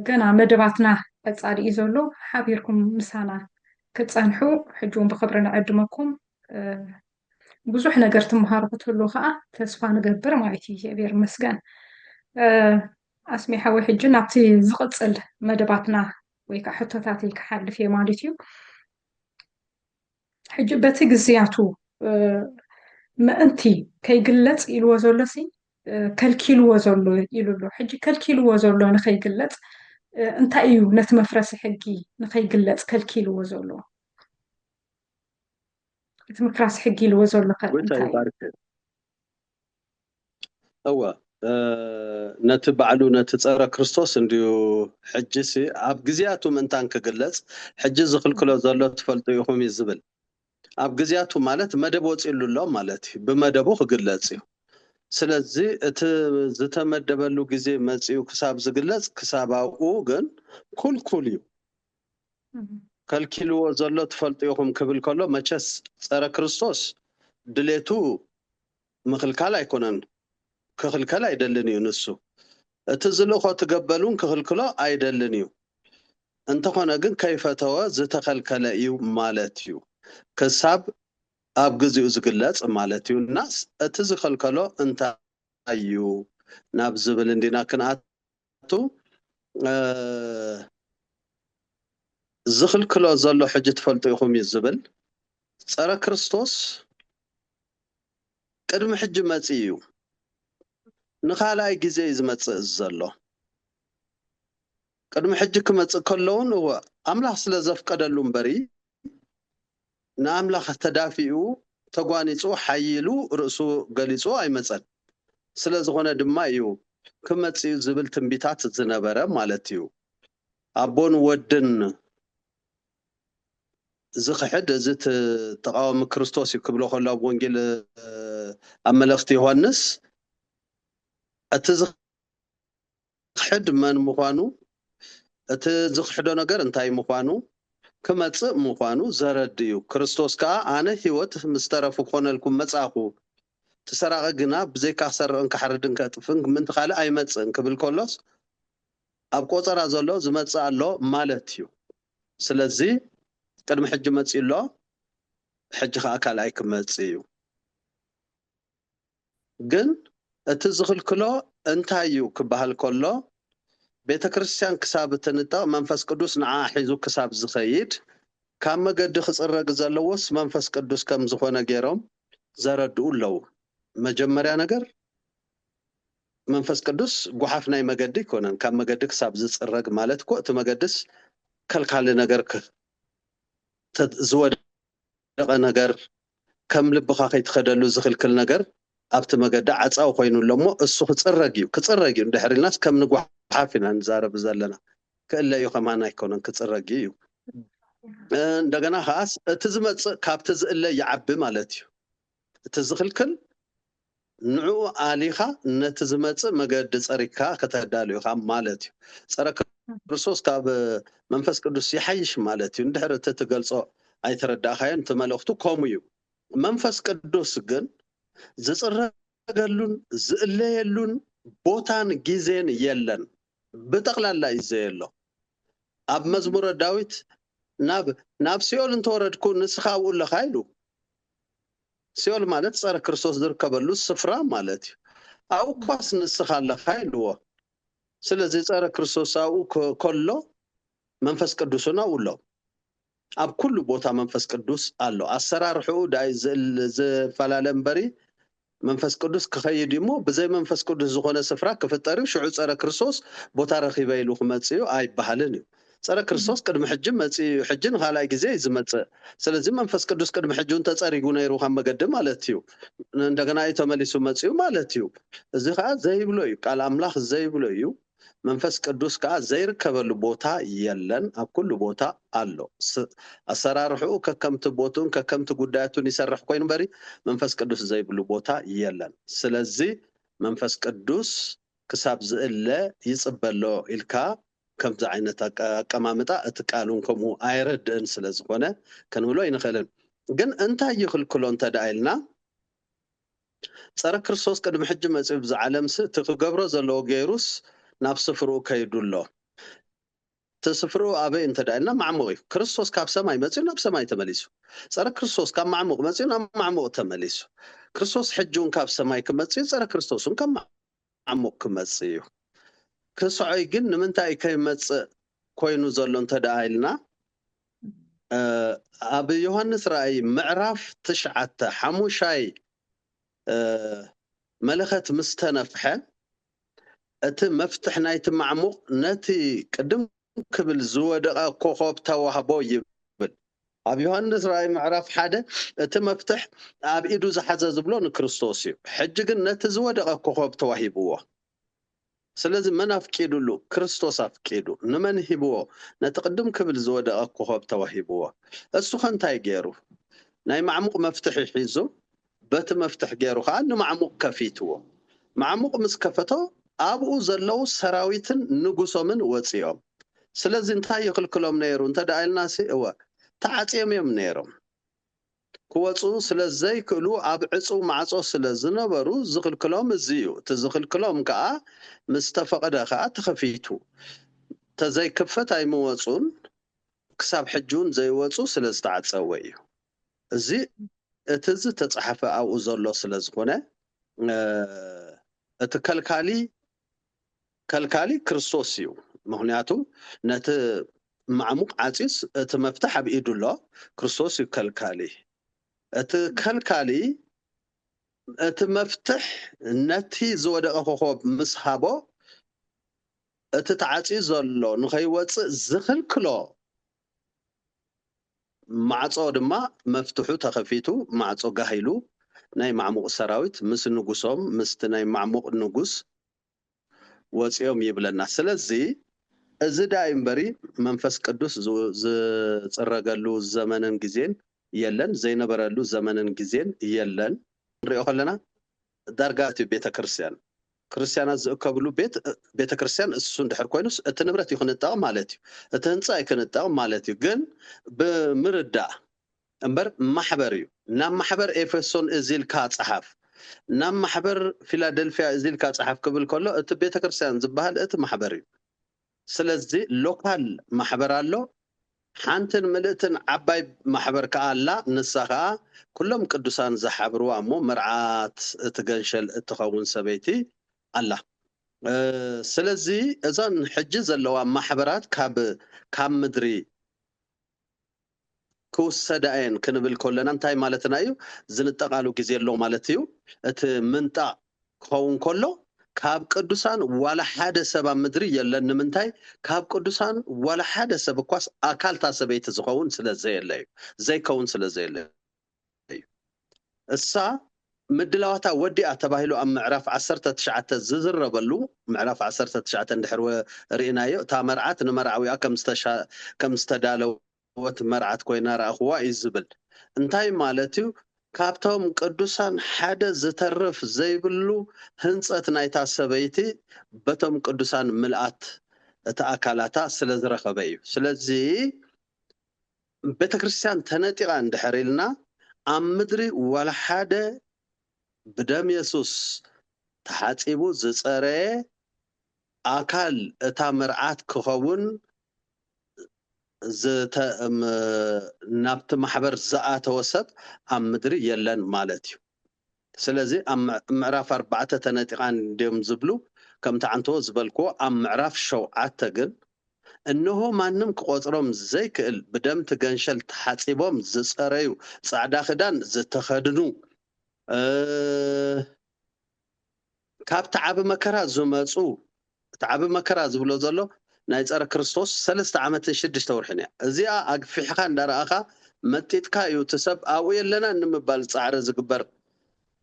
ገና መደባትና ቀጻሊ እዩ ዘሎ ሓቢርኩም ምሳና ክፀንሑ ሕጂውን ብክብሪ ንዕድመኩም ብዙሕ ነገር ትመሃሩ ክትህልው ከዓ ተስፋ ንገብር ማለት እዩ እግዚኣብሔር ይመስገን ኣስሚሓ ወይ ሕጂ ናብቲ ዝቕፅል መደባትና ወይ ከዓ ሕቶታት ክሓልፍ እየ ማለት እዩ ሕጂ በቲ ግዝያቱ ምእንቲ ከይግለፅ ኢልዎ ዘሎሲ ከልኪልዎ ዘሎ ኢሉ ኣሎ ሕጂ ከልኪልዎ ዘሎ ንከይግለፅ እንታይ እዩ ነቲ መፍረሲ ሕጊ ንከይግለፅ ከልኪልዎ ዘሎ እቲ ምፍራስ ሕጊ ኢልዎ ዘሎ እንታይ እዩ እዋ ነቲ ባዕሉ ነቲ ፀረ ክርስቶስ እንድዩ ሕጂሲ ኣብ ግዝያቱ ምንታን ክግለፅ ሕጂ ዝኽልክሎ ዘሎ ትፈልጡ ኢኹም እዩ ዝብል ኣብ ግዝያቱ ማለት መደብ ወፂሉ ኣሎ ማለት እዩ ብመደቡ ክግለፅ እዩ ስለዚ እቲ ዝተመደበሉ ግዜ መፅኡ ክሳብ ዝግለፅ ክሳብ ኣብኡ ግን ኩልኩል እዩ ከልኪልዎ ዘሎ ትፈልጡ ኢኹም ክብል ከሎ መቸስ ፀረ ክርስቶስ ድሌቱ ምክልካል ኣይኮነን ክኽልከል ኣይደልን እዩ ንሱ እቲ ዝልእኾ ትገበሉን ክኽልክሎ ኣይደልን እዩ እንተኾነ ግን ከይፈተወ ዝተኸልከለ እዩ ማለት እዩ ክሳብ ኣብ ግዜኡ ዝግለፅ ማለት እዩ ናስ እቲ ዝኸልከሎ እንታይ እዩ ናብ ዝብል እንዲና ክንኣቱ ዝኽልክሎ ዘሎ ሕጂ ትፈልጡ ኢኹም እዩ ዝብል ፀረ ክርስቶስ ቅድሚ ሕጂ መፂ እዩ ንኻልኣይ ግዜ እዩ ዝመፅእ ዘሎ ቅድሚ ሕጂ ክመፅእ ከለውን ኣምላኽ ስለ ዘፍቀደሉ እምበሪ ንኣምላኽ ተዳፊኡ ተጓኒፁ ሓይሉ ርእሱ ገሊፁ ኣይመፀን ስለ ዝኾነ ድማ እዩ ክመፅእ እዩ ዝብል ትንቢታት ዝነበረ ማለት እዩ ኣቦን ወድን ዝኽሕድ እዚ ተቃዋሚ ክርስቶስ እዩ ክብሎ ከሎ ኣብ ወንጌል ኣብ መልእኽቲ ዮሃንስ እቲ ዝኽሕድ መን ምዃኑ እቲ ዝኽሕዶ ነገር እንታይ ምዃኑ ክመፅእ ምዃኑ ዘረድ እዩ ክርስቶስ ከዓ ኣነ ሂወት ምስ ተረፉ ክኾነልኩም መፃኹ ትሰራቐ ግና ብዘይካ ክሰርቕን ክሓርድን ከጥፍን ምንቲ ካልእ ኣይመፅእን ክብል ከሎስ ኣብ ቆፀራ ዘሎ ዝመፅእ ኣሎ ማለት እዩ ስለዚ ቅድሚ ሕጂ መፅኡ ኣሎ ሕጂ ከዓ ካልኣይ ክመፅእ እዩ ግን እቲ ዝኽልክሎ እንታይ እዩ ክበሃል ከሎ ቤተ ክርስቲያን ክሳብ እትንጠቕ መንፈስ ቅዱስ ንዓ ሒዙ ክሳብ ዝኸይድ ካብ መገዲ ክፅረግ ዘለዎስ መንፈስ ቅዱስ ከም ዝኾነ ገይሮም ዘረድኡ ኣለዉ መጀመርያ ነገር መንፈስ ቅዱስ ጓሓፍ ናይ መገዲ ይኮነን ካብ መገዲ ክሳብ ዝፅረግ ማለት እኮ እቲ መገድስ ከልካሊ ነገር ዝወደቐ ነገር ከም ልብኻ ከይትኸደሉ ዝኽልክል ነገር ኣብቲ መገዲ ዓፃው ኮይኑ ኣሎ እሞ እሱ ክፅረግ እዩ እንድሕር ኢልናስ ከም ንጓሓፍ ኢና ንዛረብ ዘለና ክእለ እዩ ከማና ኣይኮነን ክፅረግ እዩ እንደገና ከዓስ እቲ ዝመፅእ ካብቲ ዝእለ ይዓቢ ማለት እዩ እቲ ዝኽልክል ንዑ ኣሊኻ ነቲ ዝመፅእ መገዲ ፀሪግካ ከተዳልዩ ኢኻ ማለት እዩ ፀረ ክርስቶስ ካብ መንፈስ ቅዱስ ይሓይሽ ማለት እዩ እንድሕር እቲ ትገልፆ ኣይተረዳእኻዮን እቲ መልእኽቱ ከምኡ እዩ መንፈስ ቅዱስ ግን ዝፅረገሉን ዝእለየሉን ቦታን ግዜን የለን ብጠቕላላ እዩ ዘየሎ ኣብ መዝሙረ ዳዊት ናብ ሲኦል እንተወረድኩ ንስኻ ኣብኡ ኣለኻ ኢሉ ሲኦል ማለት ፀረ ክርስቶስ ዝርከበሉ ስፍራ ማለት እዩ ኣብኡ ኳስ ንስኻ ኣለኻ ኢልዎ ስለዚ ፀረ ክርስቶስ ኣብኡ ከሎ መንፈስ ቅዱስ እውን ኣብኡ ኣሎ ኣብ ኩሉ ቦታ መንፈስ ቅዱስ ኣሎ ኣሰራርሕኡ ዳይ ዝፈላለ እምበሪ መንፈስ ቅዱስ ክኸይድ እሞ ብዘይ መንፈስ ቅዱስ ዝኾነ ስፍራ ክፍጠር እዩ ሽዑ ፀረ ክርስቶስ ቦታ ረኺበ ኢሉ ክመፅእ እዩ ኣይበሃልን እዩ ፀረ ክርስቶስ ቅድሚ ሕጂ መፅኡ ሕጂ ንኻልኣይ ግዜ እዩ ዝመፅእ ስለዚ መንፈስ ቅዱስ ቅድሚ ሕጂ እውን ተፀሪጉ ነይሩ ካብ መገዲ ማለት እዩ እንደገና እዩ ተመሊሱ መፅኡ ማለት እዩ እዚ ከዓ ዘይብሎ እዩ ቃል ኣምላኽ ዘይብሎ እዩ መንፈስ ቅዱስ ከዓ ዘይርከበሉ ቦታ የለን ኣብ ኩሉ ቦታ ኣሎ ኣሰራርሕኡ ከከምቲ ቦቱን ከከምቲ ጉዳያቱን ይሰርሕ ኮይኑ በሪ መንፈስ ቅዱስ ዘይብሉ ቦታ የለን ስለዚ መንፈስ ቅዱስ ክሳብ ዝእለ ይፅበሎ ኢልካ ከምዚ ዓይነት ኣቀማምጣ እቲ ቃሉን ከምኡ ኣይረድእን ስለ ዝኾነ ክንብሎ ኣይንኽእልን ግን እንታይ ይኽልክሎ እንተደኣ ኢልና ፀረ ክርስቶስ ቅድሚ ሕጂ መፅኡ ብዝዓለም እቲ ክገብሮ ዘለዎ ገይሩስ ናብ ስፍርኡ ከይዱ ኣሎ تسفرو أبي أنت داينا معموق كريستوس كاب سماي مزيون أب سماي تمليسو صار كريستوس كاب معموق مزيون أب معموق تمليسو كريستوس حجون كاب سماي كمزيون صار كريستوس كم معموق كمزيو كسعي جن من تاي كيمز كوينو زلون تدايلنا أبي يوحنس رأي معرف تشعت حموشاي ملخت مستنفحة أت مفتح نايت معموق نتي قدم كبل زودقة كوخوب توهبو يبل أبي يوحنس رأي معرف حدا أت مفتح أبي إيدو زحزة زبلون كريستوسي حجقن نتي زودقة كوخوب توهبوه سلازم من أفكيدو له كريستوس أفكيدو نمن هيبوه نتقدم كبل زودقة كوخوب توهبوه السخن تاي جيرو ناي معموق مفتح يحيزو بت مفتح جيرو خانو معموق كفيتوه معموق مسكفتو أبو زلو سراويتن نقصو من وصيهم سلازم انتا يقل كلهم نيرو انتا دايل ناسي هو تعاتيهم يوم نيرو كوصو سلازي كلو أبعصو معصو سلازنا برو زقل كلهم الزيو تزقل كلهم كا مستفقد خا تخفيتو تزي كفت أي موصون كساب حجون زي وصو سلاز تعصوي زي اتز تتصحف أو زلو سلازخونه اتكالكالي كالكالي كريستوسيو مهنياتو نت معموق عزيز تمفتح بإيدو الله كريستوسيو كالكالي اتكالكالي اتمفتح نتي زودق خوب مسحابو اتتعزيز الله نخيوات زخل كلو معصو دما مفتوحو تخفيتو معصو قاهيلو ناي معموق سراويت مس نقصهم مست ناي معموق نقص وصيهم يبلنا سلازي እዚ ዳይም በሪ መንፈስ ቅዱስ ዝጽረገሉ ዘመንን ጊዜን የለን ዘይነበረሉ ዘመንን ጊዜን የለን ሪኦ ከለና ዳርጋት ቤተክርስቲያን ክርስቲያናት ዝእከብሉ ቤተክርስቲያን እሱ እንድሕር ኮይኑስ እቲ ንብረት ይኹንጣ ማለት እዩ እቲ ህንጻ ይኹንጣ ማለት እዩ ግን ብምርዳ እምበር ማሕበር እዩ ናብ ማሕበር ኤፌሶን እዚልካ ጽሓፍ ናብ ማሕበር ፊላደልፊያ እዚልካ ጽሓፍ ክብል ከሎ እቲ ቤተክርስቲያን ዝበሃል እቲ ማሕበር እዩ سلازي لوكال محبر الله حانتن ملئتن عباي محبر كألا نسخا كلهم قدسان زحبروا أمو مرعات تغنشل اتخاون سبيتي الله سلازي ازان حجز اللوا محبرات كاب مدري كوس سدائن كنبل كلنا انتاي مالتنا ايو زنتقالو كزير لو مالتيو ات منطا كون كله كاب قدسان ولا حدا سبا مدري يلن منتاي كاب قدسان ولا حدا سبا كواس اكال تاسبيت زخون سلازي اللي زي كون سلازي اللي السا مدلواتا ودي اتباهلو ام معرف 19 ززربلو معرف 19 اندحر رينايو تا مرعات نمرعويا كم استدالو وت مرعات كوينا راخوا يزبل انتاي مالتيو كابتوم قدوسان حدا زترف زيبلو هنصت نايتا سبيتي بتوم قدوسان ملات تاكالاتا سلازرخبيو سلازي بيتكريستيان تنطيقا اندحريلنا ام مدري ولا حدا بدم يسوس تحاصيبو زصري اكال اتا مرعات كخون زت نابت محبر زآت وسب ام مدري يلن مالتيو سلازي ام معراف 4 تنطيقان ديم زبلو كم تعنتو زبلكو ام معراف 7 ግን انه ማንም كقصروم زي كل بدم تغنشل تحاصيبوم زصريو صعدا خدان زتخدنو كاب تعب مكرا زمصو تعب مكرا زبلو زلو ناي صار كريستوس 3 عامات 6 ورحنيا ازيا اغفيحكا اندراخا متيتكا يوتسب او يلنا نمبال صعر زغبر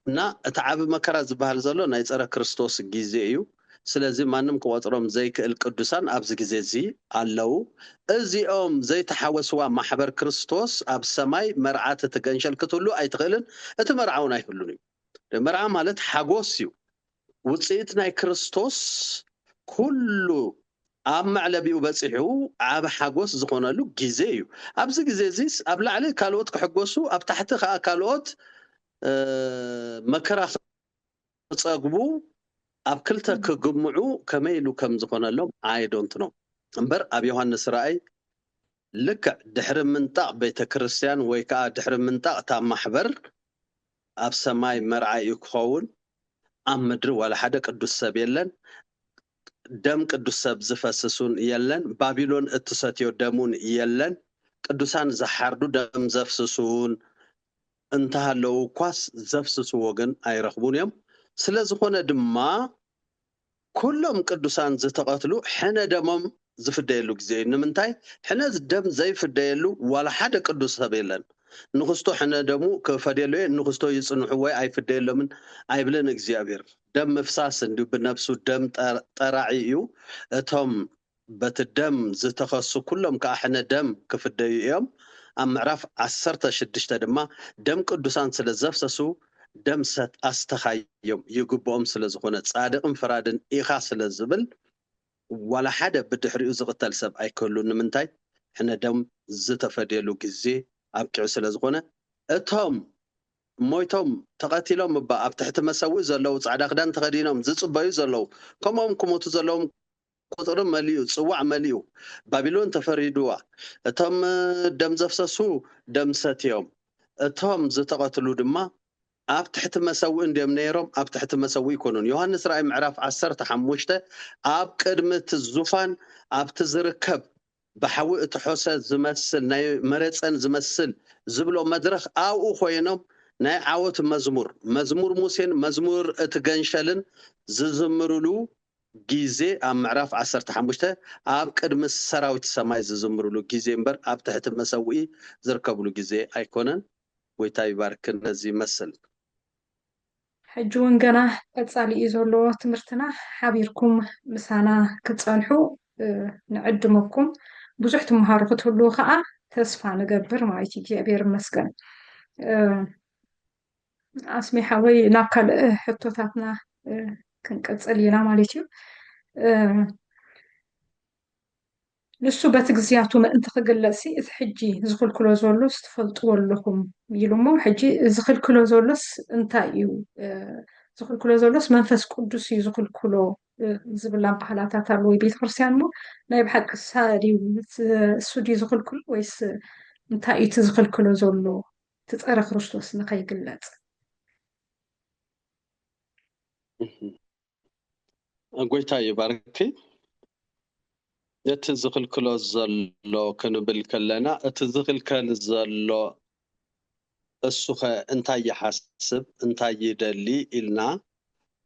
نا تعب مكرا زبال زلو ناي صار كريستوس غيزيو سلازي مانم كوطروم زي القدسان ابز غيزي አለው እዚኦም زي تحوسوا محبر كريستوس اب سماي مرعات تغنشل كتلو ايتخلن እቲ مرعون አይሁሉን مرعا ማለት حغوسيو ውጽኢት ናይ ክርስቶስ ኩሉ اب معلبيو بصحو اب حغوس زخونلو غيزيو ابز غيزيس اب لاعلي كالوت كحغوسو اب تحت خا كالوت مكرا صغبو اب كلتا كجمعو كميلو كم زخونلو اي دونت نو እምበር ኣብ ዮሃንስ ራእይ ልክዕ ድሕሪ ምንጣቕ ቤተ ክርስቲያን ወይ ከዓ ድሕሪ ምንጣቕ እታ ማሕበር ኣብ ሰማይ መርዓይ ክኸውን ኣብ ምድሪ ዋላ ሓደ ቅዱስ ሰብ የለን ደም ቅዱስ ሰብ ዝፈስሱን የለን ባቢሎን እትሰትዮ ደሙን የለን ቅዱሳን ዝሓርዱ ደም ዘፍስሱን እንተሃለው ኳስ ዘፍስስዎ ግን ኣይረኽቡን እዮም ስለ ዝኾነ ድማ ኩሎም ቅዱሳን ዝተቐትሉ ሕነ ደሞም ዝፍደየሉ ግዜ ንምንታይ ሕነ ደም ዘይፍደየሉ ዋላ ሓደ ቅዱስ ሰብ የለን ንኽስቶ ሕነ ደሙ ክፈደየሉ ንኽስቶ ይጽንሑ ወይ ኣይፍደየሎምን ኣይብልን እግዚኣብሔር ደም ምፍሳስ እንዲሁ ብነፍሱ ደም ጠራዒ እዩ እቶም በቲ ደም ዝተኸሱ ኩሎም ከዓ ሕነ ደም ክፍደዩ እዮም ኣብ ምዕራፍ 16 ድማ ደም ቅዱሳን ስለ ዘፍሰሱ ደም ሰት ኣስተኻዮም ይግብኦም ስለ ዝኾነ ጻድቕን ፍራድን ኢኻ ስለ ዝብል ዋላ ሓደ ብድሕሪኡ ዝቕተል ሰብ ኣይከሉን ንምንታይ ሕነ ደም ዝተፈደየሉ ግዜ ኣብቂዑ ስለ ዝኾነ እቶም ሞይቶም ተቐቲሎም እባ ኣብ ትሕቲ መሰዊእ ዘለዉ ጻዕዳ ክዳን ተኸዲኖም ዝጽበዩ ዘለዉ ከምኦም ክሞቱ ዘለዎም ቁጥሪ መሊኡ ጽዋዕ መሊኡ ባቢሎን ተፈሪድዋ እቶም ደም ዘፍሰሱ ደም ሰትዮም እቶም ዝተቐትሉ ድማ ኣብ ትሕቲ መሰዊእ እንዲኦም ነይሮም ኣብ ትሕቲ መሰዊእ ይኮኑን ዮሃንስ ራእይ ምዕራፍ 15 ኣብ ቅድሚ እቲ ዙፋን ኣብቲ ዝርከብ ብሓዊ እትሖሰ ዝመስል ናይ መረፀን ዝመስል ዝብሎ መድረኽ ኣብኡ ኮይኖም ናይ ዓወት መዝሙር ሙሴን መዝሙር እቲ ገንሸልን ዝዝምርሉ ጊዜ ኣብ ምዕራፍ 15 ኣብ ቅድሚ ሰራዊት ሰማይ ዝዝምርሉ ጊዜ እምበር ኣብ ትሕቲ መሰዊእ ዝርከብሉ ጊዜ ኣይኮነን ጎይታ ይባርክ ነዚ ይመስል ሕጂ እውን ገና ቀጻሊ እዩ ዘሎ ትምህርትና ሓቢርኩም ምሳና ክትፀንሑ ንዕድመኩም ብዙሕ ትመሃሩ ክትህልው ከዓ ተስፋ ንገብር ማለት እዩ እግዚኣብሔር ይመስገን ኣስሚሓ ወይ ናብ ካልእ ሕቶታትና ክንቀፅል ኢና ማለት እዩ ንሱ በቲ ግዝያቱ ምእንቲ ክግለጽ እቲ ሕጂ ዝኽልክሎ ዘሎስ ትፈልጥዎ ኣለኹም ኢሉ እሞ ሕጂ ዝኽልክሎ ዘሎስ እንታይ እዩ ዝኽልክሎ ዘሎስ መንፈስ ቅዱስ እዩ ዝኽልክሎ ዝብላ ባህላታት ኣለዎ ቤተክርስትያን እሞ ናይ ብሓቂ ድዩ እሱ ድዩ ዝኽልክሎ ወይስ እንታይ እዩ እቲ ዝኽልክሎ ዘሎ እቲ ፀረ ክርስቶስ ንኸይግለጽ ጎይታ ይባርክ እቲ ዝኽልክሎ ዘሎ ክንብል ከለና እቲ ዝኽልከል ዘሎ እሱ ኸ እንታይ ይሓስብ እንታይ ይደሊ ኢልና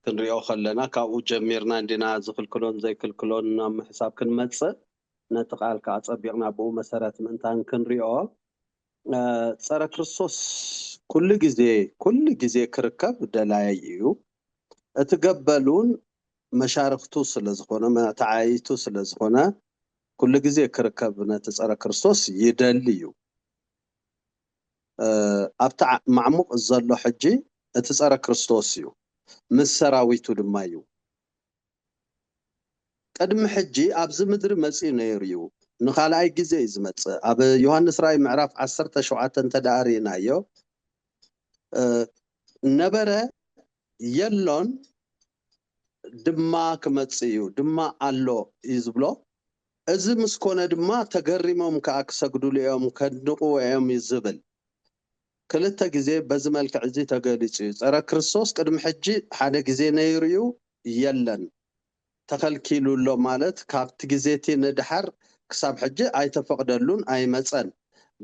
ክንሪኦ ከለና ካብኡ ጀሚርና እንዲና ዝኽልክሎን ዘይክልክሎን ናብ ምሕሳብ ክንመጽእ ነቲ ቃል ከዓ ፀቢቕና ብኡ መሰረት ምእንታን ክንሪኦ ፀረ ክርስቶስ ኩሉ ግዜ ክርከብ ደላይ እዩ እቲ ገበሉን መሻርክቱ ስለ ዝኾነ ተዓይቱ ስለ ዝኾነ ኩሉ ግዜ ክርከብ ነቲ ፀረ ክርስቶስ ይደሊ እዩ ኣብታ ማዕሙቕ ዘሎ ሕጂ እቲ ፀረ ክርስቶስ እዩ ምስ ሰራዊቱ ድማ እዩ ቅድሚ ሕጂ ኣብዚ ምድሪ መፂኡ ነይሩ እዩ ንኻልኣይ ግዜ እዩ ዝመፅእ ኣብ ዮሃንስ ራእይ ምዕራፍ 17 ተዳእሪናዮ ነበረ የሎን ድማ ክመጽእ እዩ ድማ ኣሎ እዩ ዝብሎ እዚ ምስ ኮነ ድማ ተገሪሞም ከዓ ክሰግዱሉ እዮም ከድንቕዎ እዮም ዝብል ክልተ ግዜ በዚ መልክዕ እዚ ተገሊጹ እዩ ፀረ ክርስቶስ ቅድሚ ሕጂ ሓደ ግዜ ነይሩ እዩ የለን ተኸልኪሉ ኣሎ ማለት ካብቲ ግዜቲ ንድሓር ክሳብ ሕጂ ኣይተፈቕደሉን ኣይመፀን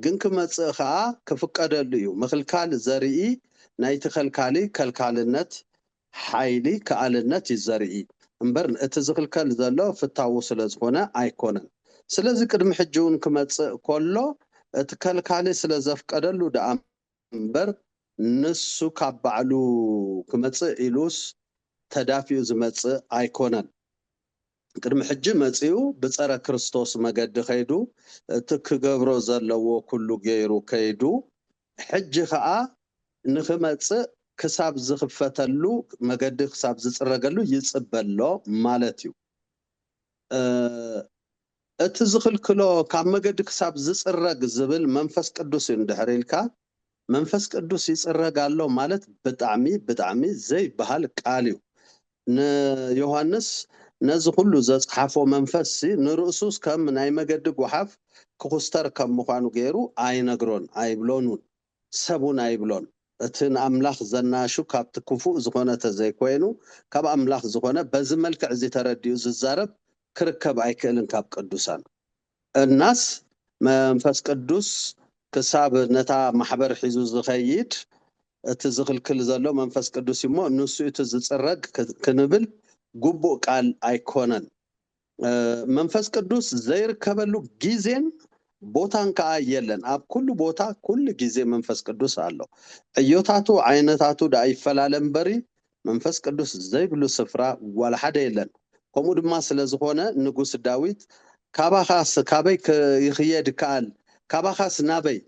ግን ክመጽእ ከዓ ክፍቀደሉ እዩ ምኽልካል ዘርኢ ናይቲ ኸልካሊ ከልካልነት ሓይሊ ከኣልነት ይዘርኢ እምበር እቲ ዝኽልከል ዘሎ ፍታዊ ስለ ዝኾነ ኣይኮነን ስለዚ ቅድሚ ሕጂ እውን ክመጽእ ከሎ እቲ ከልካሊ ስለ ዘፍቀደሉ ደኣ እምበር ንሱ ካብ ባዕሉ ክመጽእ ኢሉስ ተዳፊኡ ዝመጽእ ኣይኮነን ቅድሚ ሕጂ መጺኡ ብፀረ ክርስቶስ መገዲ ከይዱ እቲ ክገብሮ ዘለዎ ኩሉ ገይሩ ከይዱ ሕጂ ከዓ ንኽመጽእ ክሳብ ዝኽፈተሉ መገዲ ክሳብ ዝፅረገሉ ይጽበሎ ማለት እዩ እቲ ዝኽልክሎ ካብ መገዲ ክሳብ ዝፅረግ ዝብል መንፈስ ቅዱስ እዩ እንድሕር ኢልካ መንፈስ ቅዱስ ይፅረግ ኣሎ ማለት ብጣዕሚ ዘይበሃል ቃል እዩ ንዮሃንስ ነዚ ኩሉ ዘፅሓፎ መንፈስ ንርእሱስ ከም ናይ መገዲ ጓሓፍ ክኹስተር ከም ምዃኑ ገይሩ ኣይነግሮን ኣይብሎኑን ሰቡን ኣይብሎን እቲ ንኣምላኽ ዘናሹ ካብቲ ክፉእ ዝኾነ ተዘይኮይኑ ካብ ኣምላኽ ዝኾነ በዚ መልክዕ እዚ ተረዲኡ ዝዛረብ ክርከብ ኣይክእልን ካብ ቅዱሳን እናስ መንፈስ ቅዱስ ክሳብ ነታ ማሕበር ሒዙ ዝኸይድ እቲ ዝኽልክል ዘሎ መንፈስ ቅዱስ እሞ ንሱ እቲ ዝፅረግ ክንብል ግቡእ ቃል ኣይኮነን መንፈስ ቅዱስ ዘይርከበሉ ጊዜን ቦታን ከዓ የለን ኣብ ኩሉ ቦታ ኩሉ ጊዜ መንፈስ ቅዱስ ኣሎ ዕዮታቱ ዓይነታቱ ዳ ይፈላለ እምበሪ መንፈስ ቅዱስ ዘይብሉ ስፍራ ዋላ ሓደ የለን ከምኡ ድማ ስለ ዝኾነ ንጉስ ዳዊት ካባኻስ ካበይ ይኽየድ ከኣል ካባኻስ ናበይ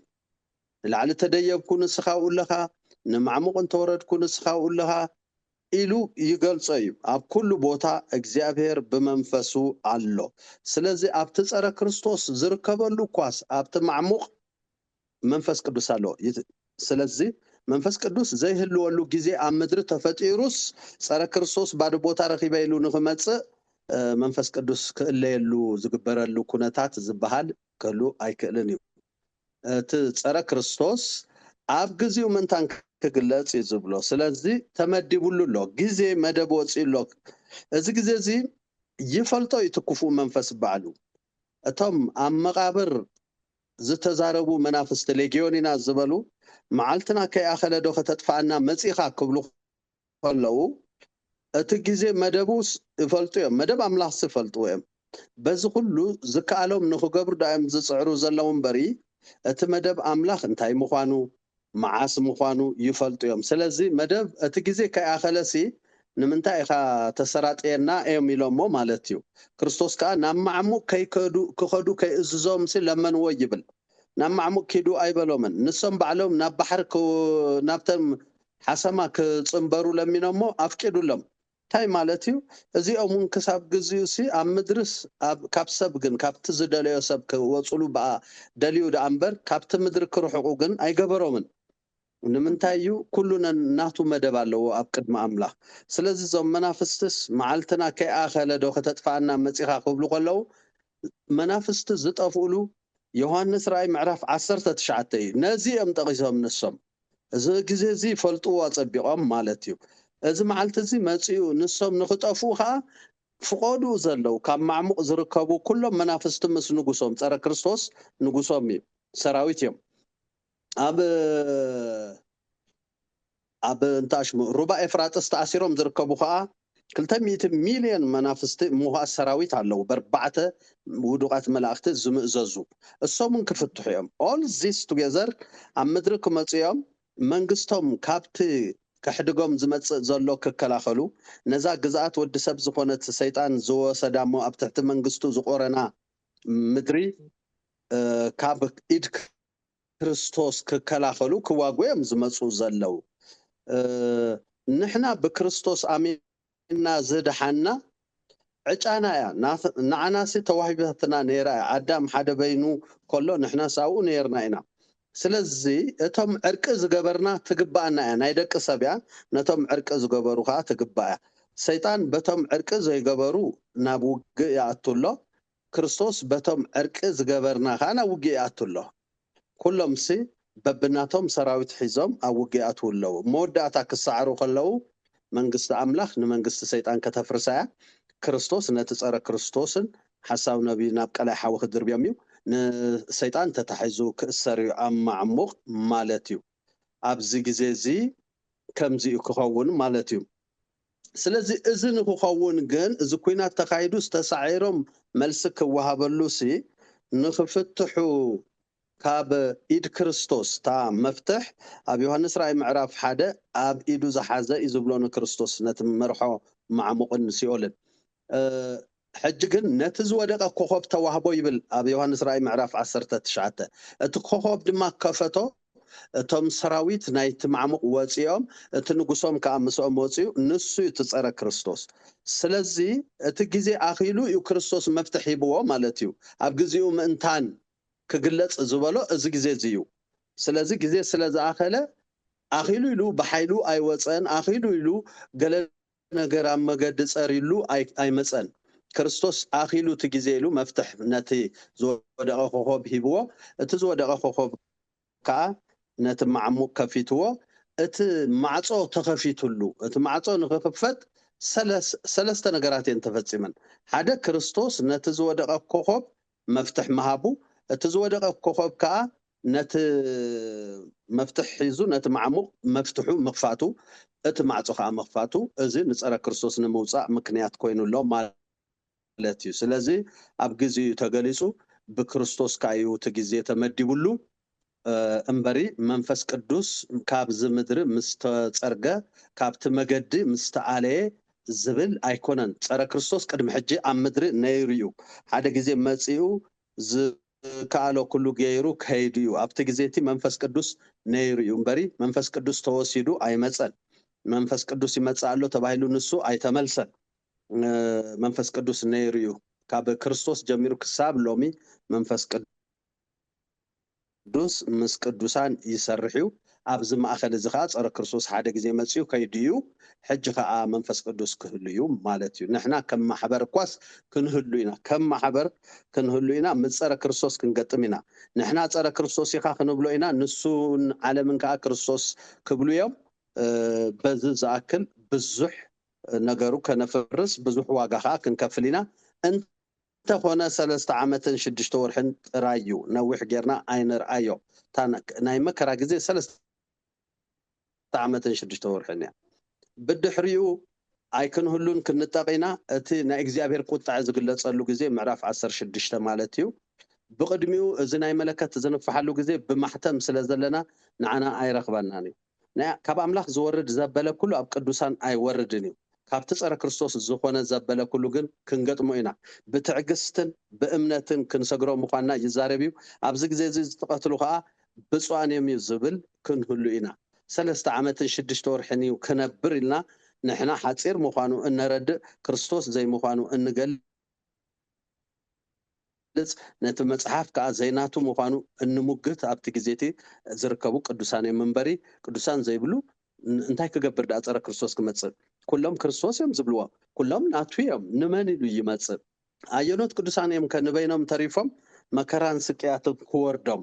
ንላዕሊ ተደየብኩ ንስኻ ውለኻ ንማዕሙቕ እንተወረድኩ ንስኻ ውለኻ ኢሉ ይገልጾ እዩ ኣብ ኩሉ ቦታ እግዚአብሔር ብመንፈሱ ኣሎ ስለዚ ኣብቲ ፀረ ክርስቶስ ዝርከበሉ ኳስ ኣብቲ ማዕሙቕ መንፈስ ቅዱስ ኣሎ ስለዚ መንፈስ ቅዱስ ዘይህልወሉ ጊዜ ኣብ ምድሪ ተፈጢሩስ ፀረ ክርስቶስ ባዶ ቦታ ረኺበ ኢሉ ንኽመፅእ መንፈስ ቅዱስ ክእለየሉ ዝግበረሉ ኩነታት ዝበሃል ክህሉ ኣይክእልን እዩ እቲ ፀረ ክርስቶስ ኣብ ግዚኡ ምንታን ክግለጽ እዩ ዝብሎ ስለዚ ተመዲቡሉ ኣሎ ጊዜ መደብ ወፂኡሎ እዚ ጊዜ እዚ ይፈልጦ እቲ ክፉእ መንፈስ በዓሉ እቶም ኣብ መቃብር ዝተዛረቡ መናፍስቲ ሌጊዮን ኢና ዝበሉ መዓልትና ከይኣኸለ ዶ ከተጥፋኣና መፂኻ ክብሉ ከለዉ እቲ ጊዜ መደቡስ ይፈልጡ እዮም መደብ ኣምላኽ ይፈልጡ እዮም በዚ ኩሉ ዝከኣሎም ንኽገብሩ ዳዮም ዝፅዕሩ ዘለዉ እምበሪ እቲ መደብ ኣምላኽ እንታይ ምዃኑ መዓስ ምዃኑ ይፈልጡ እዮም ስለዚ መደብ እቲ ጊዜ ከይኣኸለሲ ንምንታይ ኢኻ ተሰራጥየና እዮም ኢሎሞ ማለት እዩ ክርስቶስ ከዓ ናብ ማዕሙቕ ክኸዱ ከይእዝዞም ለመንዎ ይብል ናብ ማዕሙቕ ኪዱ ኣይበሎምን ንሶም ባዕሎም ናብ ባሕሪ ናብተን ሓሰማ ክፅምበሩ ለሚኖሞ ኣፍቂዱሎም እንታይ ማለት እዩ እዚኦም እውን ክሳብ ግዚኡሲ ኣብ ምድርስ ካብ ሰብ ግን ካብቲ ዝደለዮ ሰብ ክወፅሉ በኣ ደልዩ ዳ እምበር ካብቲ ምድሪ ክርሕቑ ግን ኣይገበሮምን ንምንታይ እዩ ኩሉ ናቱ መደብ ኣለዎ ኣብ ቅድሚ ኣምላኽ ስለዚ እዞም መናፍስትስ መዓልትና ከይኣኸለ ዶ ከተጥፋኣና መፂኻ ክብሉ ከለዉ መናፍስቲ ዝጠፍኡሉ ዮሃንስ ራእይ ምዕራፍ 19 እዩ ነዚኦም ጠቒሶም ንሶም እዚ ጊዜ እዚ ፈልጥዎ ፀቢቖም ማለት እዩ እዚ መዓልቲ እዚ መፂኡ ንሶም ንኽጠፍኡ ከዓ ፍቆዱ ዘለው ካብ ማዕሙቕ ዝርከቡ ኩሎም መናፍስቲ ምስ ንጉሶም ፀረ ክርስቶስ ንጉሶም እዩ ሰራዊት እዮም ኣብ እንታሽሙ ሩባ ኤፍራጥስ ተኣሲሮም ዝርከቡ ከዓ 200 ሚልዮን መናፍስቲ ምውሃት ሰራዊት ኣለዉ በርባዕተ ውዱቃት መላእክቲ ዝምእዘዙ እሶምን ክፍትሑ እዮም all this together ኣብ ምድሪ ክመፁ እዮም መንግስቶም ካብቲ ከሕድጎም ዝመፅእ ዘሎ ክከላኸሉ ነዛ ግዝኣት ወዲ ሰብ ዝኾነት ሰይጣን ዝወሰዳሞ ኣብ ትሕቲ መንግስቱ ዝቆረና ምድሪ ካብ ኢድ ክርስቶስ ክከላኸሉ ክዋግኦም ዝመፁ ዘለው ንሕና ብክርስቶስ ኣሚንና ዝድሓና ዕጫና እያ ንዓናሲ ተዋሂበትና ነይራ ኣዳም ሓደ በይኑ ከሎ ንሕና ሳብኡ ነርና ኢና ስለዚ እቶም ዕርቂ ዝገበርና ትግባአና እያ ናይ ደቂ ሰብ እያ ነቶም ዕርቂ ዝገበሩ ከዓ ትግባእ እያ ሰይጣን በቶም ዕርቂ ዘይገበሩ ናብ ውግእ ይኣቱሎ ክርስቶስ በቶም ዕርቂ ዝገበርና ከዓ ናብ ውግእ ይኣቱሎ ኩሎምሲ በብናቶም ሰራዊት ሒዞም ኣብ ውግእ ይኣትዉ ኣለዉ መወዳእታ ክሰዓሩ ከለዉ መንግስቲ ኣምላኽ ንመንግስቲ ሰይጣን ከተፍርሳ እያ ክርስቶስ ነቲ ፀረ ክርስቶስን ሓሳብ ነቢይ ናብ ቀላይ ሓዊ ክድርብዮም እዩ ንሰይጣን ተታሒዙ ክእሰር እዩ ኣብ ማዕሙቕ ማለት እዩ ኣብዚ ግዜ እዚ ከምዚ እዩ ክኸውን ማለት እዩ ስለዚ እዚ ንክኸውን ግን እዚ ኩናት ተካይዱ ዝተሳዒሮም መልሲ ክወሃበሉ ሲ ንክፍትሑ ካብ ኢድ ክርስቶስ ታ መፍትሕ ኣብ ዮሃንስ ራእይ ምዕራፍ 1 ኣብ ኢዱ ዝሓዘ እዩ ዝብሎ ንክርስቶስ ነቲ መርሖ ማዕሙቕን ሲኦልን ሕጂ ግን ነቲ ዝወደቀ ኮኸብ ተዋህቦ ይብል ኣብ ዮሃንስ ራእይ ምዕራፍ 19 እቲ ኮኸብ ድማ ከፈቶ እቶም ሰራዊት ናይቲ ማዕሙቕ ወፂኦም እቲ ንጉሶም ከዓ ምስኦም ወፂኡ ንሱ እዩ ትፀረ ክርስቶስ ስለዚ እቲ ግዜ ኣኺሉ እዩ ክርስቶስ መፍትሕ ሂብዎ ማለት እዩ ኣብ ግዚኡ ምእንታን ክግለጽ ዝበሎ እዚ ግዜ እዚ እዩ ስለዚ ግዜ ስለ ዝኣኸለ ኣኺሉ ኢሉ ብሓይሉ ኣይወፀን ኣኺሉ ኢሉ ገለ ነገር ኣብ መገዲ ፀሪሉ ኣይመፀን ክርስቶስ ኣኺሉ ትግዜሉ መፍትሕ ነቲ ዝወደቐ ኮኸብ ሂብዎ እቲ ዝወደቐ ኮኸብ ከዓ ነቲ ማዕሙቕ ከፊትዎ እቲ ማዕጾ ተኸፊቱሉ እቲ ማዕጾ ንኽኽፈት ሰለስተ ነገራት እየን ተፈጺመን ሓደ ክርስቶስ ነቲ ዝወደቐ ኮኸብ መፍትሕ መሃቡ እቲ ዝወደቐ ኮኸብ ከዓ ነቲ መፍትሕ ሒዙ ነቲ ማዕሙቕ መፍትሑ ምኽፋቱ እቲ ማዕጾ ከዓ ምኽፋቱ እዚ ንጸረ ክርስቶስ ንምውጻእ ምክንያት ኮይኑሎ ማለት እዩ ስለዚ ኣብ ግዜኡ ተገሊጹ ብክርስቶስ ካዩ እቲ ግዜ ተመዲቡሉ እምበሪ መንፈስ ቅዱስ ካብዚ ምድሪ ምስ ተጸርገ ካብቲ መገዲ ምስ ተኣለየ ዝብል ኣይኮነን ጸረ ክርስቶስ ቅድሚ ሕጂ ኣብ ምድሪ ነይሩ እዩ ሓደ ግዜ መጺኡ ዝከኣሎ ኩሉ ገይሩ ከይዱ እዩ ኣብቲ ግዜቲ መንፈስ ቅዱስ ነይሩ እዩ እምበሪ መንፈስ ቅዱስ ተወሲዱ ኣይመጸን መንፈስ ቅዱስ ይመጽእ ኣሎ ተባሂሉ ንሱ ኣይተመልሰን መንፈስ ቅዱስ ነይሩ እዩ ካብ ክርስቶስ ጀሚሩ ክሳብ ሎሚ መንፈስ ቅዱስ ምስ ቅዱሳን ይሰርሕ እዩ ኣብዚ ማእኸል እዚ ከዓ ጸረ ክርስቶስ ሓደ ግዜ መጽኡ ከይዱ እዩ ሕጂ ከዓ መንፈስ ቅዱስ ክህሉ እዩ ማለት እዩ ንሕና ከም ማሕበር እኳስ ክንህሉ ኢና ከም ማሕበር ክንህሉ ኢና ምስ ጸረ ክርስቶስ ክንገጥም ኢና ንሕና ጸረ ክርስቶስ ኢኻ ክንብሎ ኢና ንሱን ዓለምን ከዓ ክርስቶስ ክብሉ እዮም በዚ ዝኣክል ብዙሕ ነገሩ ከነፍርስ ብዙሕ ዋጋ ከዓ ክንከፍል ኢና እንተኾነ 3 ዓመትን 6 ወርሕን ጥራይ እዩ ነዊሕ ጌርና ኣይንርአዮ ናይ መከራ ግዜ 3 ዓመትን 6 ወርሕን እያ ብድሕሪኡ ኣይክንህሉን ክንጠቕ ኢና እቲ ናይ እግዚኣብሔር ቁጣዕ ዝግለጸሉ ግዜ ምዕራፍ 16 ማለት እዩ ብቕድሚኡ እዚ ናይ መለከት ዝንፍሓሉ ግዜ ብማሕተም ስለ ዘለና ንዓና ኣይረኽበናን እዩ ካብ ኣምላኽ ዝወርድ ዘበለ ኩሉ ኣብ ቅዱሳን ኣይወርድን እዩ ካብቲ ጸረ ክርስቶስ ዝኾነ ዘበለ ኩሉ ግን ክንገጥሞ ኢና ብትዕግስትን ብእምነትን ክንሰግሮ ምዃንና ይዛረብ እዩ ኣብዚ ግዜ እዚ ዝተቐትሉ ከዓ ብፁዓን እዮም እዩ ዝብል ክንህሉ ኢና 3 ዓመትን 6 ወርሕን እዩ ክነብር ኢልና ንሕና ሓፂር ምዃኑ እነረድእ ክርስቶስ ዘይምዃኑ እንገልጽ ነቲ መጽሓፍ ከዓ ዘይናቱ ምዃኑ እንሙግት ኣብቲ ግዜቲ ዝርከቡ ቅዱሳን እዮም እምበሪ ቅዱሳን ዘይብሉ እንታይ ክገብር ዳ ጸረ ክርስቶስ ክመጽእ ኩሎም ክርስቶስ እዮም ዝብልዎ ኩሎም ናቱ እዮም ንመን ኢሉ ይመጽእ ኣየኖት ቅዱሳን እዮም ከንበይኖም ተሪፎም መከራን ስቅያትን ክወርዶም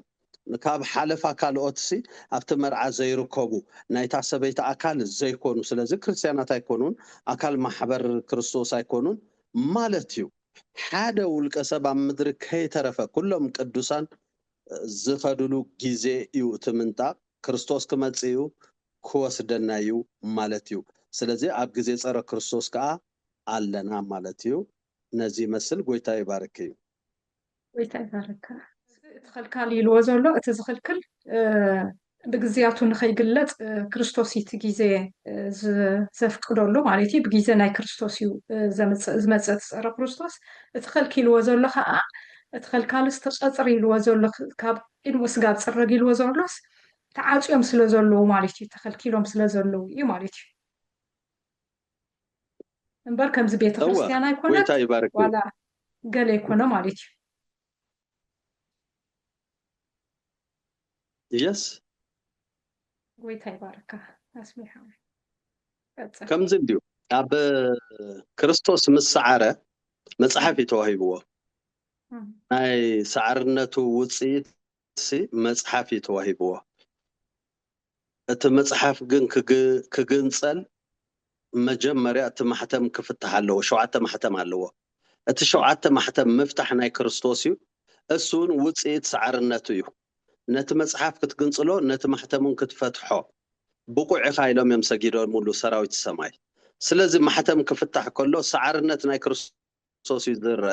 ካብ ሓለፋ ካልኦትሲ ኣብቲ መርዓ ዘይርከቡ ናይታ ሰበይቲ ኣካል ዘይኮኑ ስለዚ ክርስቲያናት ኣይኮኑን ኣካል ማሕበር ክርስቶስ ኣይኮኑን ማለት እዩ ሓደ ውልቀ ሰብ ኣብ ምድሪ ከይተረፈ ኩሎም ቅዱሳን ዝኸድሉ ግዜ እዩ እቲ ምንጣቕ ክርስቶስ ክመጽእ እዩ ክወስደና እዩ ማለት እዩ ስለዚ ኣብ ግዜ ጸረ ክርስቶስ ከዓ ኣለና ማለት እዩ ነዚ ይመስል ጎይታ ይባርክ እዩ ጎይታ ይባርክ ተኸልካል ኢልዎ ዘሎ እቲ ዝኽልክል ብግዜያቱ ንኸይግለጽ ክርስቶስ እቲ ግዜ ዘፍቅደሉ ማለት እዩ ብግዜ ናይ ክርስቶስ እዩ ዝመጽእ ጸረ ክርስቶስ እቲ ኸልኪልዎ ዘሎ ከዓ እቲ ኸልካልስ ተጸጽሪ ኢልዎ ዘሎ ካብ ቅድሚ ስጋብ ጽረግ ኢልዎ ዘሎስ ተዓጽዮም ስለ ዘለዉ ማለት እዩ ተኸልኪሎም ስለ ዘለዉ እዩ ማለት እዩ እምበር ከምዚ ቤተ ክርስቲያን ኣይኮነት ዋላ ገለ ይኮነ ማለት እዩ yes ጎይታ ይባርካ ኣስሚሓ ከምዚ እንዲሁ ኣብ ክርስቶስ ምስ ሰዓረ መጽሓፍ ተዋሂብዎ ናይ ሰዓርነቱ ውፅኢት መጽሓፍ ተዋሂብዎ እቲ መጽሓፍ ግን ክግንጸል መጀመርያ እቲ ማሕተም ክፍታሕ ኣለዎ 7 ማሕተም ኣለዎ እቲ 7 ማሕተም ምፍታሕ ናይ ክርስቶስ እዩ እሱን ውፅኢት ሰዓርነቱ እዩ ነቲ መጽሓፍ ክትግንጽሎ ነቲ ማሕተሙን ክትፈትሖ ብቁዕ ኢኻ ኢሎም እዮም ሰጊዶምሉ ሰራዊት ሰማይ ስለዚ ማሕተም ክፍታሕ ከሎ ሰዓርነት ናይ ክርስቶስ እዩ ዝርአ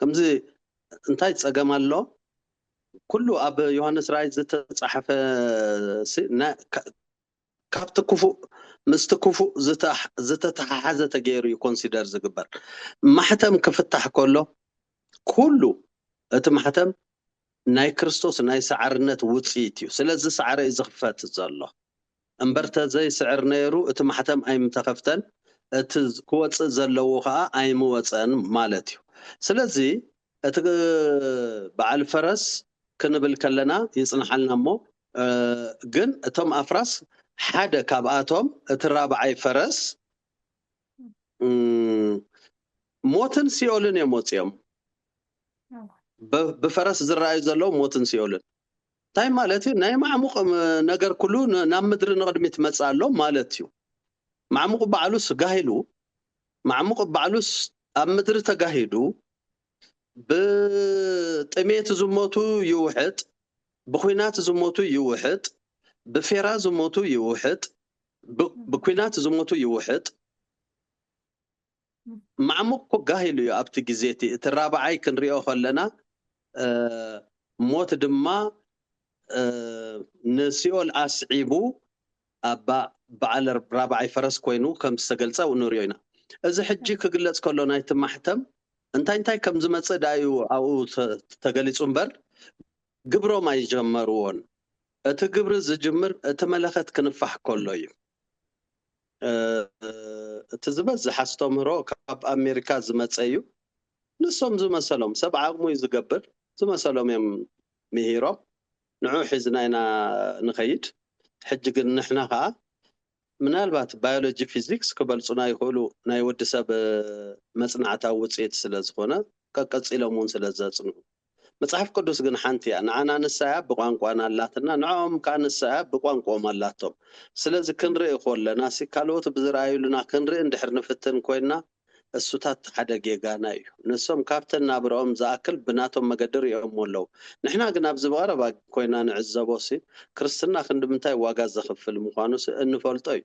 ከምዚ እንታይ ፀገም ኣሎ ኩሉ ኣብ ዮሐንስ ራእይ ዝተጻሕፈ ካብቲ ክፉእ ምስቲ ክፉእ ዝተተሓሓዘ ተገይሩ እዩ ኮንሲደር ዝግበር ማሕተም ክፍታሕ ከሎ ኩሉ እቲ ማሕተም ናይ ክርስቶስ ናይ ሰዓርነት ውፅኢት እዩ ስለዚ ሰዓረ እዩ ዝኽፈት ዘሎ እምበርተ ዘይስዕር ነይሩ እቲ ማሕተም ኣይምተኸፍተን እቲ ክወፅእ ዘለዎ ከዓ ኣይምወፀን ማለት እዩ ስለዚ እቲ በዓል ፈረስ ክንብል ከለና ይጽንሐልና እሞ ግን እቶም ኣፍራስ ሓደ ካብኣቶም እቲ ራብዓይ ፈረስ ሞ موتن سيولن يموتيهم بفرس زرعي زلو موتن سيولن تاي مالتي ناي معمق نجر كله نام مدر نقدمت مسألة مالتيو معمق بعلوس جاهلو معمق بعلوس أم مدر تجاهدو بتميت زموتو يوحد بخوينات زموتو يوحد بفيرا زموتو يوحد بكوينات زموتو يوحد معمق جاهلو يا أبتي جزيتي الرابعي كنريو خلنا موت دما نسيول أسعيبو أبا بعل رابعي فرس كوينو كم استقلصا ونوريونا إذا حجي كقلت كله نايت محتم انتاي كم زمت دايو أو تقلص أمبر قبرو ما يجمرون أتقبر زجمر أتملخت كنفح كله تزبز حستمرو كاب أمريكا زمت أيو نسوم زمسلهم 7 مو يزقبر زمسلهم يم مهيرو نعو حزناينا نخيد حج قلنا نحنا منالبات بيولوجي فيزيكس كبلصنا يقولوا ناي ود سب مصنعتا وصيت سلازخونه كقصيلمون سلازصنو مصحف قدوس ግን ሓንቲ አና ንሳያ በቋንቋና አላትና ንዓም ካንሳያ በቋንቋም አላቶም ስለዚህ ክንርኢ ኮለና ሲካሎት ብዝራዩልና ክንርኢ እንድሕር ንፍትን ኮይና እሱታት ሓደ ጌጋና እዩ ንሶም ካፕተና ብሮም ዛክል ብናቶም መገድር የሞለው ንሕና ግን ኣብ ዝበረባ ኮይና ንዕዘቦሲ ክርስትና ክንድምንታይ ዋጋ ዘኽፍል ምዃኑስ እንፈልጦ እዩ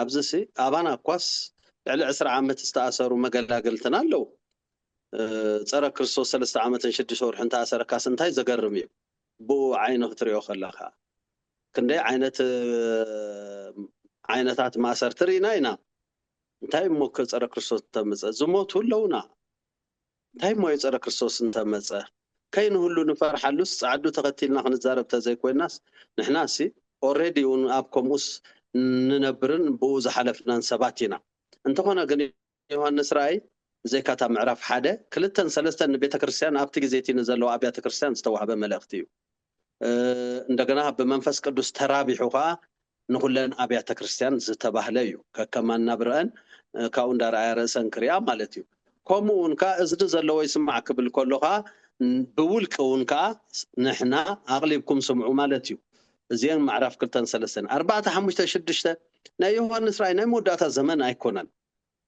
ኣብዚሲ ኣባና ኳስ ልዕሊ 10 ዓመት ዝተኣሰሩ መገላገልትና ኣለው ፀረ ክርስቶስ 3 ዓመትን 6 ወርሕን ተኣሰረ ካስ እንታይ ዘገርም እዩ ብኡ ዓይኑ ክትሪኦ ከለኻ ክንደይ ዓይነታት ማእሰር ትሪኢና ኢና እንታይ ሞ ከፀረ ክርስቶስ ተመፀ ዝሞቱ ኣለውና እንታይ ሞ የፀረ ክርስቶስ እንተመፀ ከይን ሁሉ ንፈርሓሉስ ጻዕዱ ተኸቲልና ክንዛረብ ተዘይኮይናስ ንሕናሲ ኦሬዲ ኣብ ከምኡስ ንነብርን ብኡ ዝሓለፍናን ሰባት ኢና እንተኾነ ግን ዮሐንስ ራእይ ዘይካታ ምዕራፍ 1 2 3 ቤተ ክርስቲያን ኣብቲ ግዜቲ ንዘለዋ ኣብያተ ክርስቲያን ዝተዋህበ መልእኽቲ እዩ እንደገና በመንፈስ ቅዱስ ተራቢሑ ኸዓ ንኹለን ኣብያተ ክርስቲያን ዝተባህለ እዩ ከከማና ብረአን ካው እንዳራያ ርእሰን ክሪያ ማለት እዩ ከምኡውን ከዓ እዝኒ ዘለዎ ይስማዕ ክብል ከለኻ ብውልቅውን ከዓ ንሕና ኣቕሊብኩም ስምዑ ማለት እዩ እዚአን ምዕራፍ 2 3 4 5 6 ናይ ዮሐንስ ራእይ ናይ መወዳእታ ዘመን ኣይኮነን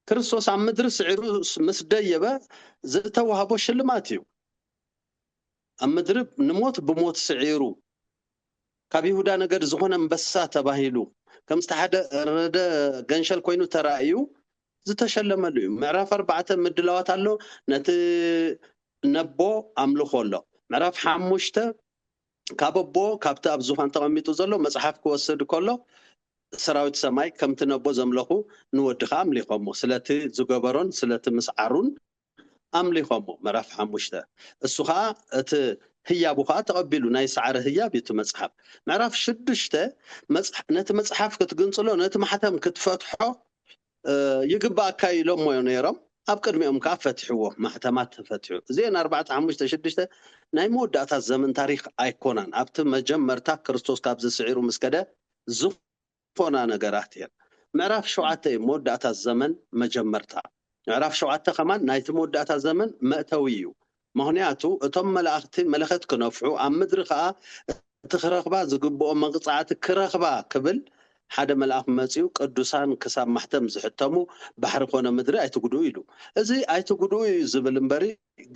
ክርስቶስ ኣብ ምድሪ ስዒሩ ምስ ደየበ ዝተዋህቦ ሽልማት እዩ ኣብ ምድሪ ንሞት ብሞት ስዒሩ ካብ ይሁዳ ነገድ ዝኾነ አንበሳ ተባሂሉ ከም ዝተሓደ ረደ ገንሸል ኮይኑ ተራእዩ ዝተሸለመሉ እዩ ምዕራፍ 4 ምድላዋት ኣሎ ነቲ ነቦ ኣምልኾ ኣሎ ምዕራፍ 5 ካብቦ ካብቲ ኣብ ዙፋን ተቐሚጡ ዘሎ መጽሓፍ ክወስድ ከሎ ሰራዊት ሰማይ ከምቲ ነቦ ዘምለኹ ንወድኻ ኣምሊኾሞ ስለቲ ዝገበሮን ስለቲ ምስዓሩን ኣምሊኾሞ ምዕራፍ 5 እሱ ከዓ እቲ ህያቡ ከዓ ተቐቢሉ ናይ ሰዓረ ህያብ እቲ መጽሓፍ ምዕራፍ 6 ነቲ መጽሓፍ ክትግንጽሎ ነቲ ማሕተም ክትፈትሖ ይግባእካ ኢሎም ሞዮ ነይሮም ኣብ ቅድሚኦም ከዓ ፈትሕዎ ማሕተማት ተፈትሑ እዚአን 4 5 6 ናይ መወዳእታ ዘመን ታሪክ ኣይኮናን ኣብቲ መጀመርታ ክርስቶስ ካብ ዝስዒሩ ምስከደ ዝፎና ነገራት እየን ምዕራፍ 7 መወዳእታ ዘመን መጀመርታ ምዕራፍ 7 ከማን ናይቲ መወዳእታ ዘመን መእተዊ እዩ ምክንያቱ እቶም መላእኽቲ መለኸት ክነፍሑ ኣብ ምድሪ ከዓ እቲ ክረኽባ ዝግብኦ መቕፃዕቲ ክረኽባ ክብል ሓደ መልአክ መፂኡ ቅዱሳን ክሳብ ማሕተም ዝሕተሙ ባሕሪ ኮነ ምድሪ ኣይትጉድኡ ኢሉ እዚ ኣይትጉድኡ ዝብል እምበሪ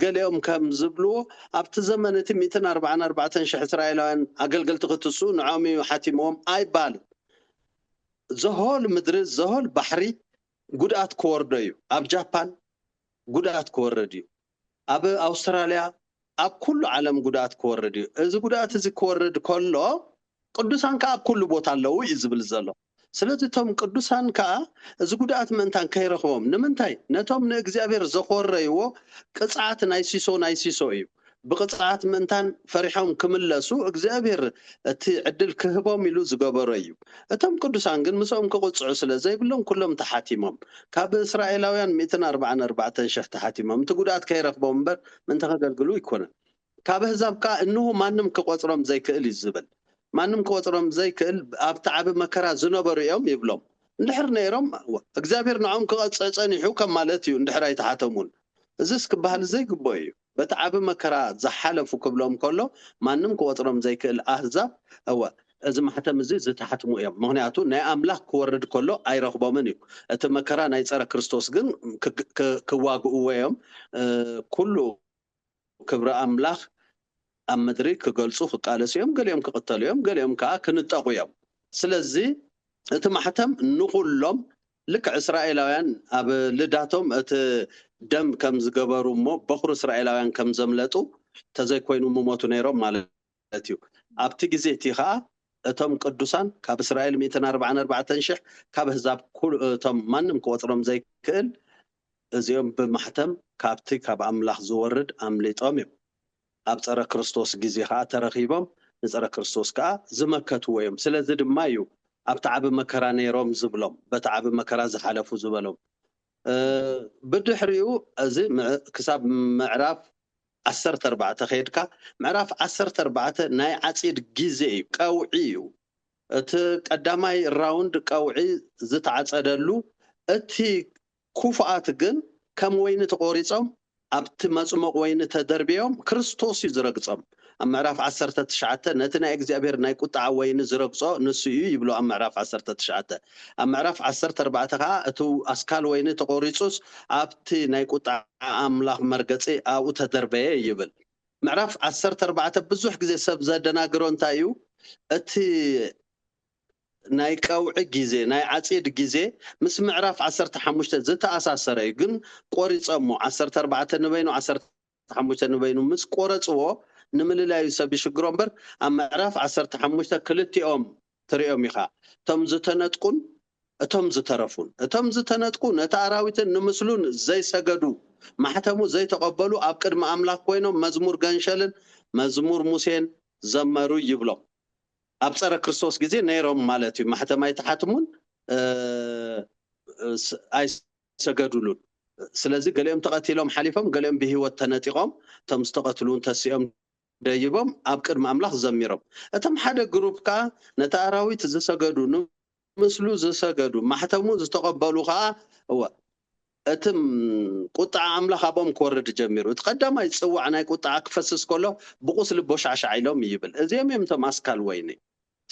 ገሊኦም ከም ዝብልዎ ኣብቲ ዘመን እቲ 144,000 እስራኤላውያን ኣገልገልቲ ክትሱ ንዖም ሓቲሞም ኣይባልን ዘሆል ምድሪ ዘሆል ባሕሪ ጉድኣት ክወርዶ እዩ ኣብ ጃፓን ጉድኣት ክወርድ እዩ ኣብ ኣውስትራልያ ኣብ ኩሉ ዓለም ጉድኣት ክወርድ እዩ እዚ ጉድኣት እዚ ክወርድ ከሎ ቅዱሳን ከዓ ኣብ ኩሉ ቦታ ኣለዉ እዩ ዝብል ዘሎ ስለዚ እቶም ቅዱሳን ከዓ እዚ ጉድኣት ምንታን ከይረኽቦም ንምንታይ ነቶም ንእግዚአብሔር ዘኾረይዎ ቅፅዓት ናይ ሲሶ እዩ ብቅፅዓት ምንታን ፈሪሖም ክምለሱ እግዚአብሔር እቲ ዕድል ክህቦም ኢሉ ዝገበሮ እዩ እቶም ቅዱሳን ግን ምስኦም ክቁፅዑ ስለ ዘይብሎም ኩሎም ተሓቲሞም ካብ እስራኤላውያን 144,000 ተሓቲሞም እቲ ጉድኣት ከይረኽቦም እምበር ምንታ ከገልግሉ ይኮነን ካብ ህዛብ ከዓ እንሆ ማንም ክቆፅሮም ዘይክእል እዩ ዝብል ማንም ክቆፅሮም ዘይክእል ኣብ ተዓቢ መከራ ዝነበሩ እዮም ይብሎም እንድሕር ነይሮም እግዚአብሔር ንዖም ክቐፅዕ ፀኒሑ ከም ማለት እዩ እንድሕር ኣይተሓተሙን እዚስ ክበሃል ዘይግባእ እዩ በቲ ዓብ መከራ ዝሓለፉ ክብሎም ከሎ ማንም ክቆፅሮም ዘይክእል ኣህዛብ እወ እዚ ማሕተም እዚ ዝተሓትሙ እዮም ምክንያቱ ናይ ኣምላኽ ክወርድ ከሎ ኣይረኽቦምን እዩ እቲ መከራ ናይ ፀረ ክርስቶስ ግን ክዋግእዎ እዮም ኩሉ ክብሪ ኣምላኽ ኣብ ምድሪ ክገልፁ ክቃለሱ እዮም ገሊኦም ክቕተሉ እዮም ገሊኦም ከዓ ክንጠቑ እዮም ስለዚ እቲ ማሕተም ንኩሎም ልክዕ እስራኤላውያን ኣብ ልዳቶም እቲ ደም ከም ዝገበሩ እሞ በኩር እስራኤላውያን ከም ዘምለጡ ተዘይኮይኑ ምሞቱ ነይሮም ማለት እዩ ኣብቲ ግዜ እቲ ከዓ እቶም ቅዱሳን ካብ እስራኤል 144,000 ካብ ህዛብ እቶም ማንም ክቆፅሮም ዘይክእል እዚኦም ብማሕተም ካብቲ ካብ ኣምላኽ ዝወርድ ኣምሊጦም እዮም ኣብ ፀረ ክርስቶስ ግዜ ከዓ ተረኺቦም ንፀረ ክርስቶስ ከዓ ዝመከትዎ እዮም ስለዚ ድማ እዩ ኣብቲ ዓብ መከራ ነይሮም ዝብሎም በቲ ዓብ መከራ ዝሓለፉ ዝበሎም ብድሕሪኡ እዚ ክሳብ ምዕራፍ 14 ከይድካ ምዕራፍ 14 ናይ ዓፂድ ግዜ እዩ ቀውዒ እዩ እቲ ቀዳማይ ራውንድ ቀውዒ ዝተዓፀደሉ እቲ ኩፉኣት ግን ከም ወይኒ ተቆሪፆም ኣብቲ መፅሞቅ ወይኒ ተደርቢዮም ክርስቶስ እዩ ዝረግፆም ኣብ ምዕራፍ 19 ነቲ ናይ እግዚኣብሔር ናይ ቁጣዕ ወይኒ ዝረግፆ ንሱ እዩ ይብሎ ኣብ ምዕራፍ 19 ኣብ ምዕራፍ 14 ከዓ እቲ ኣስካል ወይኒ ተቆሪፁስ ኣብቲ ናይ ቁጣዕ ኣምላኽ መርገፂ ኣብኡ ተደርበየ ይብል ምዕራፍ 14 ብዙሕ ግዜ ሰብ ዘደናግሮ እንታይ እዩ እቲ ናይ ቀውዒ ግዜ ናይ ዓፂድ ግዜ ምስ ምዕራፍ 15 ዝተኣሳሰረ እዩ ግን ቆሪፆሞ 14 ንበይኑ 15 ንበይኑ ምስ ቆረፅዎ ንምልላዩ ሰብ ይሽግሮ እምበር ኣብ ምዕራፍ 15 ክልቲኦም ትሪኦም ኢኻ እቶም ዝተነጥቁን እቶም ዝተረፉን እቶም ዝተነጥቁ ነቲ ኣራዊትን ንምስሉን ዘይሰገዱ ማሕተሙ ዘይተቐበሉ ኣብ ቅድሚ ኣምላኽ ኮይኖም መዝሙር ገንሸልን መዝሙር ሙሴን ዘመሩ ይብሎም ኣብ ፀረ ክርስቶስ ግዜ ነይሮም ማለት እዩ ማሕተም ኣይተሓትሙን ኣይሰገዱሉን ስለዚ ገሊኦም ተቐቲሎም ሓሊፎም ገሊኦም ብሂወት ተነጢቆም እቶም ዝተቐትሉን ተሲኦም ደይቦም ኣብ ቅድሚ ኣምላኽ ዘሚሮም እቶም ሓደ ግሩፕ ከዓ ነቲ ኣራዊት ዝሰገዱ ንምስሉ ዝሰገዱ ማሕተሙ ዝተቐበሉ ከዓ እቲ ቁጣዕ ኣምላኽ ኣብኦም ክወርድ ጀሚሩ እቲ ቀዳማይ ፅዋዕ ናይ ቁጣዕ ክፈስስ ከሎ ብቁስሊ ቦሻዕሻዕ ኢሎም ይብል እዚኦም እዮም እቶም ኣስካል ወይኒ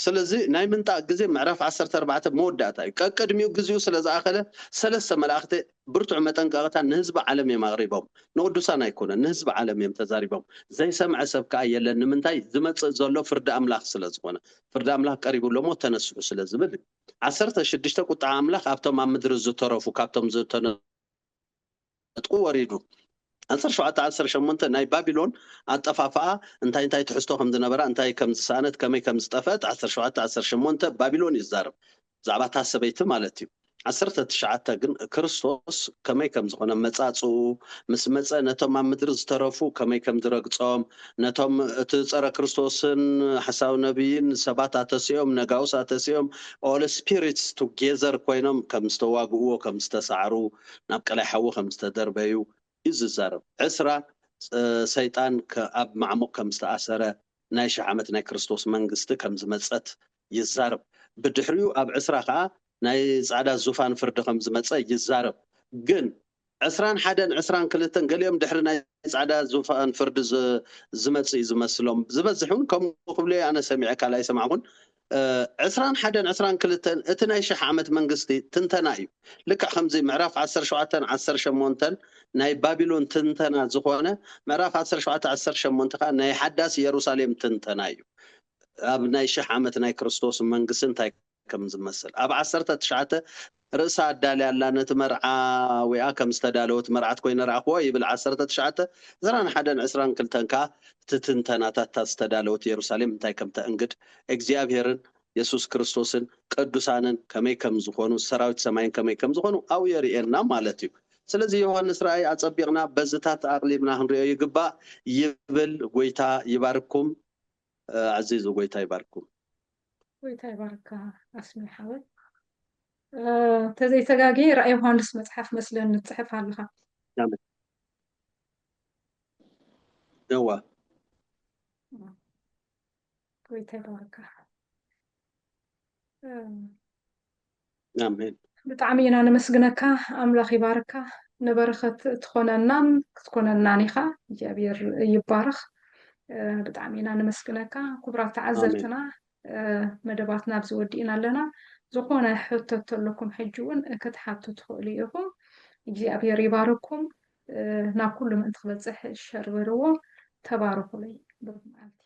ስለዚ ናይ ምንጣቅ ግዜ ምዕራፍ 14 መወዳእታ እዩ ቀቅድሚኡ ግዜኡ ስለዝኣኸለ ሰለስተ መላእኽቲ ብርቱዕ መጠንቀቕታ ንህዝቢ ዓለም እዮም ኣቕሪቦም ንቅዱሳን ኣይኮነን ንህዝቢ ዓለም እዮም ተዛሪቦም ዘይሰምዐ ሰብ ከዓ የለን ንምንታይ ዝመፅእ ዘሎ ፍርዲ ኣምላኽ ስለዝኾነ ፍርዲ ኣምላኽ ቀሪቡሎ ሞ ተነስሑ ስለዝብል 16 ቁጣዕ ኣምላኽ ኣብቶም ኣብ ምድሪ ዝተረፉ ካብቶም ዝተነጥቁ ወሪዱ 17-18 ናይ ባቢሎን ኣጠፋፍኣ እንታይ ትሕዝቶ ከም ዝነበራ እንታይ ከም ዝሳነት ከመይ ከም ዝጠፈት 17-18 ባቢሎን ይዛረብ ዛዕባ እታ ሰበይቲ ማለት እዩ 19 ግን ክርስቶስ ከመይ ከም ዝኾነ መጻጽኡ ምስ መፀ ነቶም ኣብ ምድሪ ዝተረፉ ከመይ ከም ዝረግፆም ነቶም እቲ ፀረ ክርስቶስን ሓሳብ ነቢይን ሰባት ኣተሲኦም ነጋውስ ኣተሲኦም ኦል ስፒሪትስ ቱጌዘር ኮይኖም ከም ዝተዋግእዎ ከም ዝተሳዕሩ ናብ ቀላይ ሓዊ ከም ዝተደርበዩ ይዝዛረብ ዕስራ ሰይጣን ኣብ ማዕሙቕ ከም ዝተኣሰረ ናይ 1000 ዓመት ናይ ክርስቶስ መንግስቲ ከም ዝመፀት ይዛረብ ብድሕሪኡ ኣብ ዕስራ ከዓ ናይ ጻዕዳ ዙፋን ፍርዲ ከም ዝመፀ ይዛረብ ግን 21-22 ገሊኦም ድሕሪ ናይ ጻዕዳ ዙፋን ፍርዲ ዝመጽ እዩ ዝመስሎም ዝበዝሑን ከምኡ ክብሉ ኣነ ሰሚዐ ካልኣይ ሰማዕኩን 21-22 እቲ ናይ 1000 ዓመት መንግስቲ ትንተና እዩ ልክዕ ከምዚ ምዕራፍ 17-18 ናይ ባቢሎን ትንተና ዝኾነ ምዕራፍ 17-18 ከዓ ናይ ሓዳስ ኢየሩሳሌም ትንተና እዩ ኣብ ናይ 1000 ዓመት ናይ ክርስቶስ መንግስቲ እንታይ ከም ዝመስል ኣብ 19 ርእሳ ኣዳልያላ ነቲ መርዓ ወይኣ ከም ዝተዳለወት መርዓት ኮይነ ረኣኽዎ ይብል 19 21-22 ከዓ ትንተናታት ዝተዳለወት ኢየሩሳሌም እንታይ ከም ተእንግድ እግዚኣብሔርን ኢየሱስ ክርስቶስን ቅዱሳንን ከመይ ከም ዝኾኑ ሰራዊት ሰማይን ከመይ ከም ዝኾኑ ኣብኡ የርእየና ማለት እዩ ስለዚ ዮሐንስ ራእይ ኣጸቢቕና በዝታት ኣቕሊብና ክንሪኦ ይግባእ ይብል ጎይታ ይባርኩም عزيز ጎይታ ይባርኩም ጎይታ ይባርካ ኣስሚ ሓወት ተዘይተጋጊ ራእይ ዮሐንስ መጽሓፍ መስለን ንጽሕፍ ኣለኻ አሜን ነዋ ጎይታ ይባርካ አሜን ብጣዕሚ ኢና ነመስግነካ ኣምላኽ ይባርካ ንበረኸት ትኾነናን ክትኮነናን ኢኻ እግዚኣብሔር ይባርኽ ብጣዕሚ ኢና ንመስግነካ ክቡራት ተዓዘብትና መደባትና ኣብዚ ወዲእና ኣለና ዝኾነ ሕቶት ኣለኩም ሕጂ እውን ክትሓቱ ትኽእሉ ኢኹም እግዚኣብሔር ይባርኩም ናብ ኩሉ ምእንቲ ክበፅሕ ሸርበርዎ ተባረኹለይ ብሩክ መዓልቲ